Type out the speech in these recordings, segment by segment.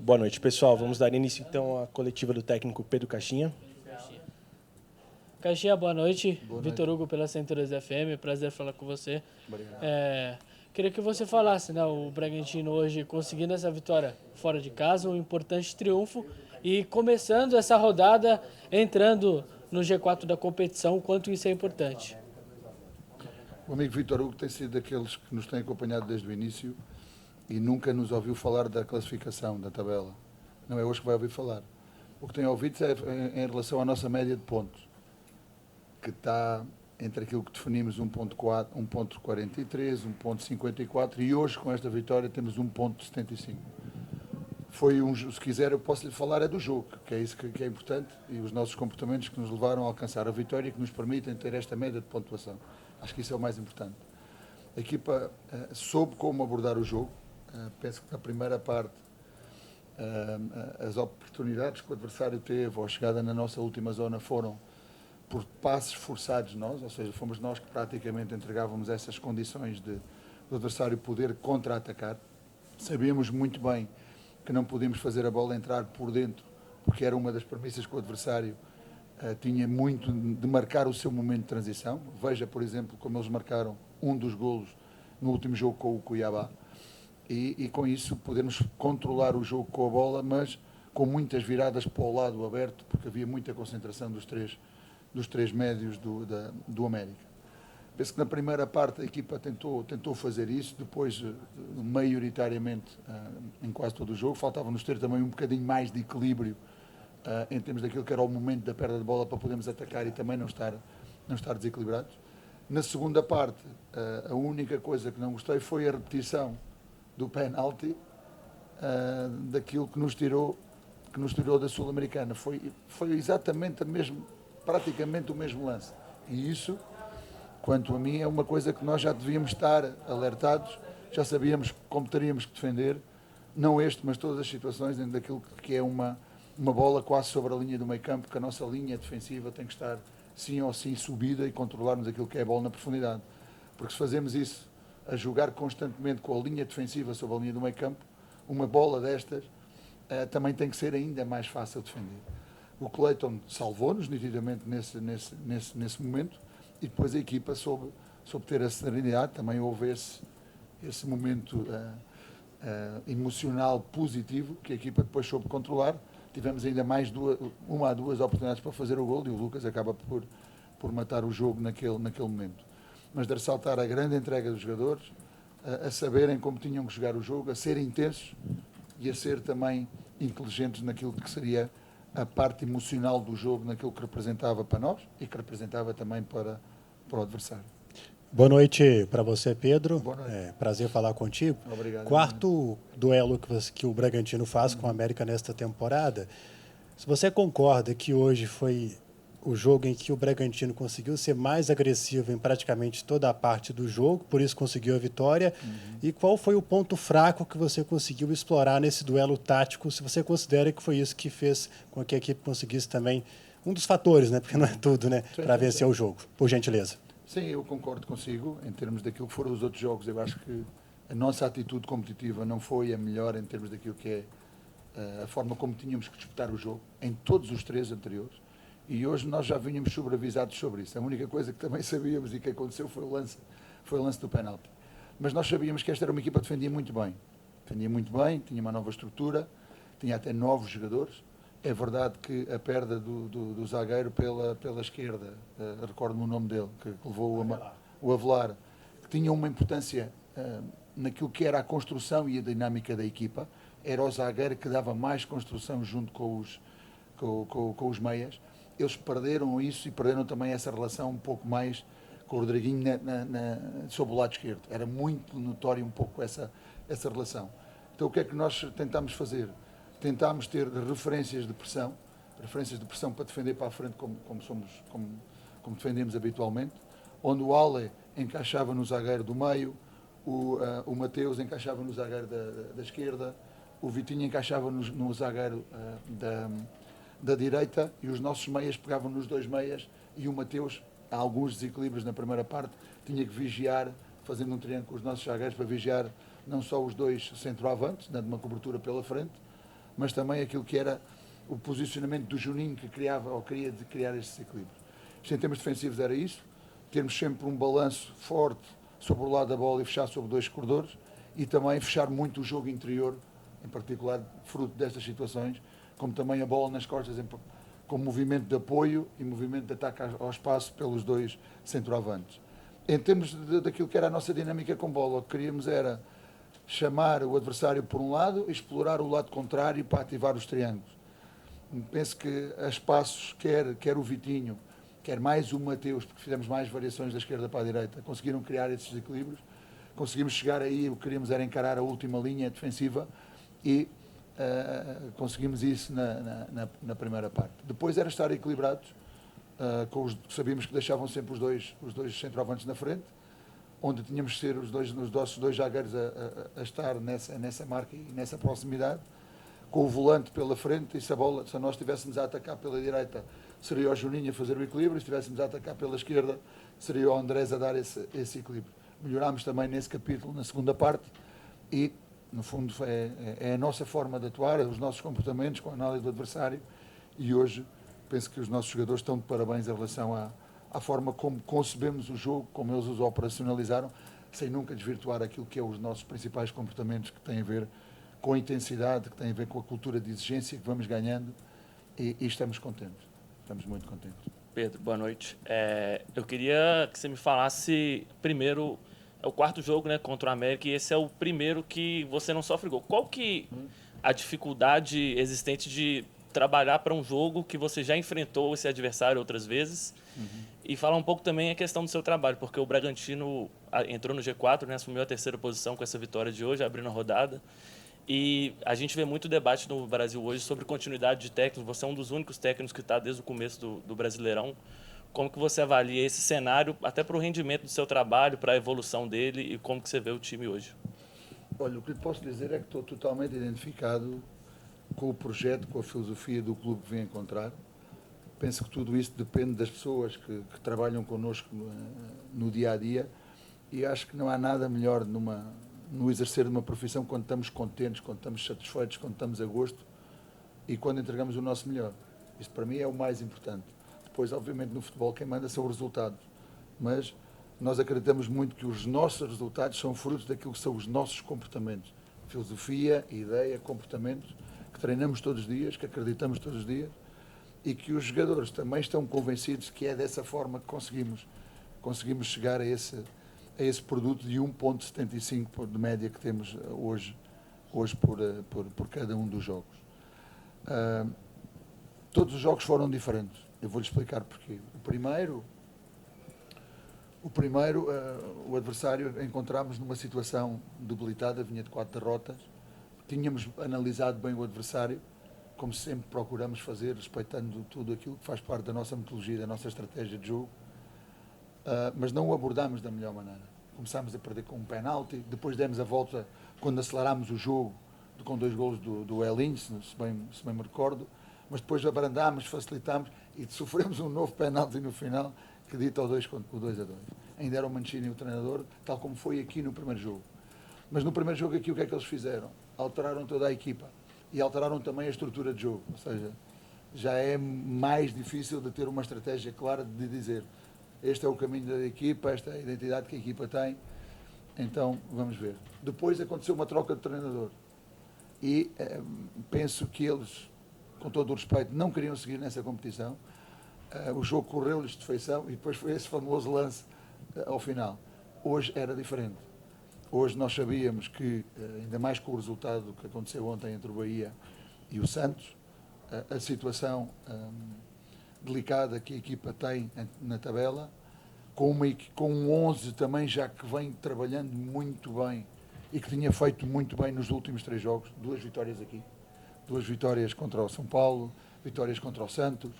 Boa noite, pessoal. Vamos dar início, então, à coletiva do técnico Pedro Caixinha. Caixinha, boa noite. Boa noite. Vitor Hugo pela 102 FM, prazer falar com você. Obrigado. Queria que você falasse, né, o Bragantino hoje conseguindo essa vitória fora de casa, um importante triunfo e começando essa rodada, entrando no G4 da competição, o quanto isso é importante. O amigo Vitor Hugo tem sido daqueles que nos tem acompanhado desde o início e nunca nos ouviu falar da classificação, da tabela. Não é hoje que vai ouvir falar. O que tem ouvido é em relação à nossa média de pontos, que está entre aquilo que definimos 1.43, 1.54 e hoje com esta vitória temos 1.75. Se quiser eu posso lhe falar é do jogo, que é isso que é importante e os nossos comportamentos que nos levaram a alcançar a vitória e que nos permitem ter esta média de pontuação. Acho que isso é o mais importante. A equipa soube como abordar o jogo. Penso que na primeira parte as oportunidades que o adversário teve ou a chegada na nossa última zona foram por passes forçados nós, ou seja, fomos nós que praticamente entregávamos essas condições de o adversário poder contra-atacar. Sabíamos muito bem que não podíamos fazer a bola entrar por dentro, porque era uma das premissas que o adversário tinha muito de marcar o seu momento de transição. Veja, por exemplo, como eles marcaram um dos golos no último jogo com o Cuiabá. E com isso podermos controlar o jogo com a bola, mas com muitas viradas para o lado aberto, porque havia muita concentração dos três médios do América. Penso que na primeira parte a equipa tentou fazer isso, depois maioritariamente em quase todo o jogo. Faltava-nos ter também um bocadinho mais de equilíbrio em termos daquilo que era o momento da perda de bola para podermos atacar e também não estar desequilibrados. Na segunda parte, a única coisa que não gostei foi a repetição do penalti daquilo que nos tirou da Sul-Americana. Foi exatamente praticamente o mesmo lance. E isso, quanto a mim, é uma coisa que nós já devíamos estar alertados, já sabíamos como teríamos que defender, não mas todas as situações dentro daquilo que é uma bola quase sobre a linha do meio campo, que a nossa linha defensiva tem que estar sim ou sim subida e controlarmos aquilo que é a bola na profundidade. Porque se fazemos isso, a jogar constantemente com a linha defensiva sobre a linha do meio campo, uma bola destas também tem que ser ainda mais fácil de defender. O Clayton salvou-nos nitidamente nesse momento e depois a equipa soube ter a serenidade, também houve esse momento emocional positivo que a equipa depois soube controlar. Tivemos ainda mais uma a duas oportunidades para fazer o gol e o Lucas acaba por matar o jogo naquele momento. Mas de ressaltar a grande entrega dos jogadores, a saberem como tinham que jogar o jogo, a serem intensos e a ser também inteligentes naquilo que seria a parte emocional do jogo, naquilo que representava para nós e que representava também para o adversário. Boa noite para você, Pedro. Boa noite. Prazer falar contigo. Obrigado. Quarto duelo que o Bragantino faz com o América nesta temporada. Se você concorda que hoje foi o jogo em que o Bragantino conseguiu ser mais agressivo em praticamente toda a parte do jogo, por isso conseguiu a vitória. E qual foi o ponto fraco que você conseguiu explorar nesse duelo tático, se você considera que foi isso que fez com que a equipe conseguisse também, um dos fatores, né, porque não é tudo, né, para vencer o jogo, por gentileza. Sim, eu concordo consigo, em termos daquilo que foram os outros jogos. Eu acho que a nossa atitude competitiva não foi a melhor em termos daquilo que é a forma como tínhamos que disputar o jogo, em todos os três anteriores. E hoje nós já vínhamos sobreavisados sobre isso. A única coisa que também sabíamos e que aconteceu foi o lance do penalti. Mas nós sabíamos que esta era uma equipa que defendia muito bem. Defendia muito bem, tinha uma nova estrutura, tinha até novos jogadores. É verdade que a perda do zagueiro pela esquerda, recordo-me o nome dele, que levou o Avelar, que tinha uma importância naquilo que era a construção e a dinâmica da equipa. Era o zagueiro que dava mais construção junto com os meias. Eles perderam isso e perderam também essa relação um pouco mais com o Rodriguinho sob o lado esquerdo. Era muito notório um pouco essa relação. Então o que é que nós tentámos fazer? Tentámos ter referências de pressão para defender para a frente como defendemos habitualmente, onde o Ale encaixava no zagueiro do meio, o Mateus encaixava no zagueiro da esquerda, o Vitinho encaixava no zagueiro da direita e os nossos meias pegavam nos dois meias e o Mateus, há alguns desequilíbrios na primeira parte, tinha que vigiar, fazendo um triângulo com os nossos zagueiros para vigiar não só os dois centroavantes, dando uma cobertura pela frente, mas também aquilo que era o posicionamento do Juninho, que criava ou queria criar estes equilíbrios. Isto, em termos defensivos, era isso, termos sempre um balanço forte sobre o lado da bola e fechar sobre 2 corredores, e também fechar muito o jogo interior, em particular fruto destas situações, como também a bola nas costas, com movimento de apoio e movimento de ataque ao espaço pelos 2 centroavantes. Em termos daquilo que era a nossa dinâmica com bola, o que queríamos era chamar o adversário por um lado e explorar o lado contrário para ativar os triângulos. Penso que a espaços, quer o Vitinho, quer mais o Mateus, porque fizemos mais variações da esquerda para a direita, conseguiram criar esses equilíbrios, conseguimos chegar aí, o que queríamos era encarar a última linha defensiva e conseguimos isso na primeira parte. Depois era estar equilibrados, sabíamos que deixavam sempre os dois centroavantes na frente, onde tínhamos que ser os nossos dois zagueiros a estar nessa marca e nessa proximidade, com o volante pela frente, e se nós estivéssemos a atacar pela direita, seria o Juninho a fazer o equilíbrio, se estivéssemos a atacar pela esquerda, seria o Andrés a dar esse equilíbrio. Melhorámos também nesse capítulo, na segunda parte, e, no fundo, é a nossa forma de atuar, os nossos comportamentos com a análise do adversário, e hoje penso que os nossos jogadores estão de parabéns em relação à forma como concebemos o jogo, como eles os operacionalizaram, sem nunca desvirtuar aquilo que é os nossos principais comportamentos, que têm a ver com a intensidade, que têm a ver com a cultura de exigência que vamos ganhando, e estamos contentes, estamos muito contentes. Pedro, boa noite. Eu queria que você me falasse, primeiro, é o 4º jogo, né, contra o América, e esse é o primeiro que você não sofre gol. Qual que a dificuldade existente de trabalhar para um jogo que você já enfrentou esse adversário outras vezes? E falar um pouco também a questão do seu trabalho, porque o Bragantino entrou no G4, né, assumiu a 3ª posição com essa vitória de hoje, abrindo a rodada. E a gente vê muito debate no Brasil hoje sobre continuidade de técnicos. Você é um dos únicos técnicos que está desde o começo do Brasileirão. Como que você avalia esse cenário, até para o rendimento do seu trabalho, para a evolução dele, e como que você vê o time hoje? Olha, o que lhe posso dizer é que estou totalmente identificado com o projeto, com a filosofia do clube que vem encontrar. Penso que tudo isso depende das pessoas que trabalham connosco no dia-a-dia, e acho que não há nada melhor no exercer de uma profissão quando estamos contentes, quando estamos satisfeitos, quando estamos a gosto e quando entregamos o nosso melhor. Isto para mim é o mais importante. Depois, obviamente, no futebol quem manda são os resultados, mas nós acreditamos muito que os nossos resultados são frutos daquilo que são os nossos comportamentos. Filosofia, ideia, comportamentos que treinamos todos os dias, que acreditamos todos os dias, e que os jogadores também estão convencidos que é dessa forma que conseguimos chegar a esse produto de 1,75 de média que temos hoje por cada um dos jogos. Todos os jogos foram diferentes. Eu vou-lhe explicar porquê. O primeiro, o adversário encontramos numa situação debilitada, vinha de 4 derrotas. Tínhamos analisado bem o adversário, como sempre procuramos fazer, respeitando tudo aquilo que faz parte da nossa metodologia, da nossa estratégia de jogo. Mas não o abordámos da melhor maneira. Começámos a perder com um penalti, depois demos a volta quando acelerámos o jogo com 2 golos do Elinho, se bem me recordo, mas depois abrandámos, facilitámos e sofremos um novo penalti no final que dita o 2-2. Ainda era o Mancini o treinador, tal como foi aqui no primeiro jogo. Mas no primeiro jogo aqui o que é que eles fizeram? Alteraram toda a equipa e alteraram também a estrutura de jogo, ou seja, já é mais difícil de ter uma estratégia clara de dizer este é o caminho da equipa, esta é a identidade que a equipa tem, então vamos ver. Depois aconteceu uma troca de treinador e penso que eles, com todo o respeito, não queriam seguir nessa competição. O jogo correu-lhes de feição e depois foi esse famoso lance ao final. Hoje era diferente. Hoje nós sabíamos que, ainda mais com o resultado que aconteceu ontem entre o Bahia e o Santos, a situação delicada que a equipa tem na tabela, com um 11 também já que vem trabalhando muito bem e que tinha feito muito bem nos últimos 3 jogos, 2 vitórias aqui, 2 vitórias contra o São Paulo, vitórias contra o Santos,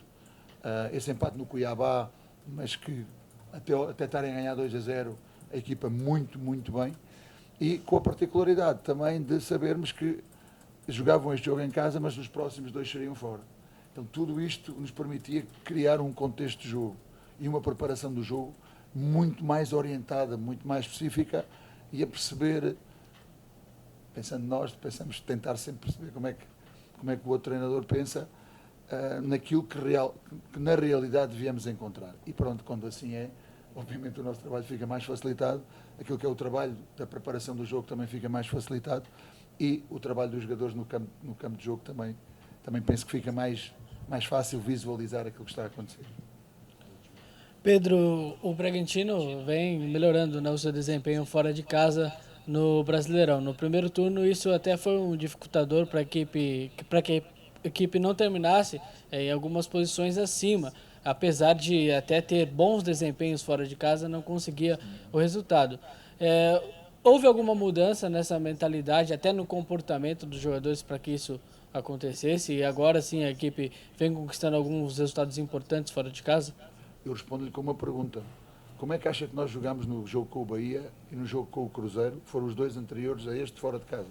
esse empate no Cuiabá, mas que até estarem a ganhar 2-0, a equipa muito, muito bem, e com a particularidade também de sabermos que jogavam este jogo em casa, mas nos próximos 2 seriam fora. Então tudo isto nos permitia criar um contexto de jogo e uma preparação do jogo muito mais orientada, muito mais específica, e a perceber, pensando nós, pensamos tentar sempre perceber como é que como é que o outro treinador pensa naquilo que na realidade viemos encontrar. E pronto, quando assim é, obviamente o nosso trabalho fica mais facilitado, aquilo que é o trabalho da preparação do jogo também fica mais facilitado e o trabalho dos jogadores no campo de jogo também penso que fica mais fácil visualizar aquilo que está a acontecer. Pedro, o Bragantino vem melhorando, né, o seu desempenho fora de casa no Brasileirão. No primeiro turno, isso até foi um dificultador para que a equipe não terminasse em algumas posições acima. Apesar de até ter bons desempenhos fora de casa, não conseguia o resultado. Houve alguma mudança nessa mentalidade, até no comportamento dos jogadores para que isso acontecesse? E agora sim a equipe vem conquistando alguns resultados importantes fora de casa? Eu respondo-lhe com uma pergunta. Como é que acha que nós jogámos no jogo com o Bahia e no jogo com o Cruzeiro, que foram os dois anteriores a este fora de casa?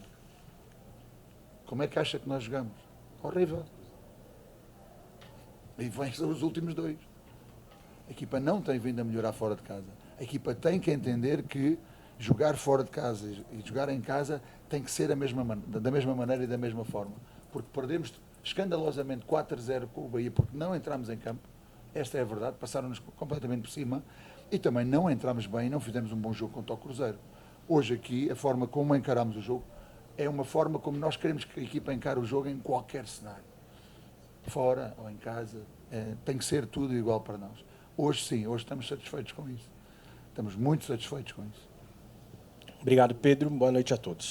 Como é que acha que nós jogamos? Horrível. E são os últimos dois. A equipa não tem vindo a melhorar fora de casa. A equipa tem que entender que jogar fora de casa e jogar em casa tem que ser da mesma maneira e da mesma forma. Porque perdemos escandalosamente 4-0 com o Bahia porque não entramos em campo. Esta é a verdade, passaram-nos completamente por cima e também não entramos bem, não fizemos um bom jogo contra o Cruzeiro. Hoje aqui, a forma como encaramos o jogo é uma forma como nós queremos que a equipa encare o jogo em qualquer cenário. Fora ou em casa, tem que ser tudo igual para nós. Hoje sim, hoje estamos satisfeitos com isso. Estamos muito satisfeitos com isso. Obrigado, Pedro. Boa noite a todos.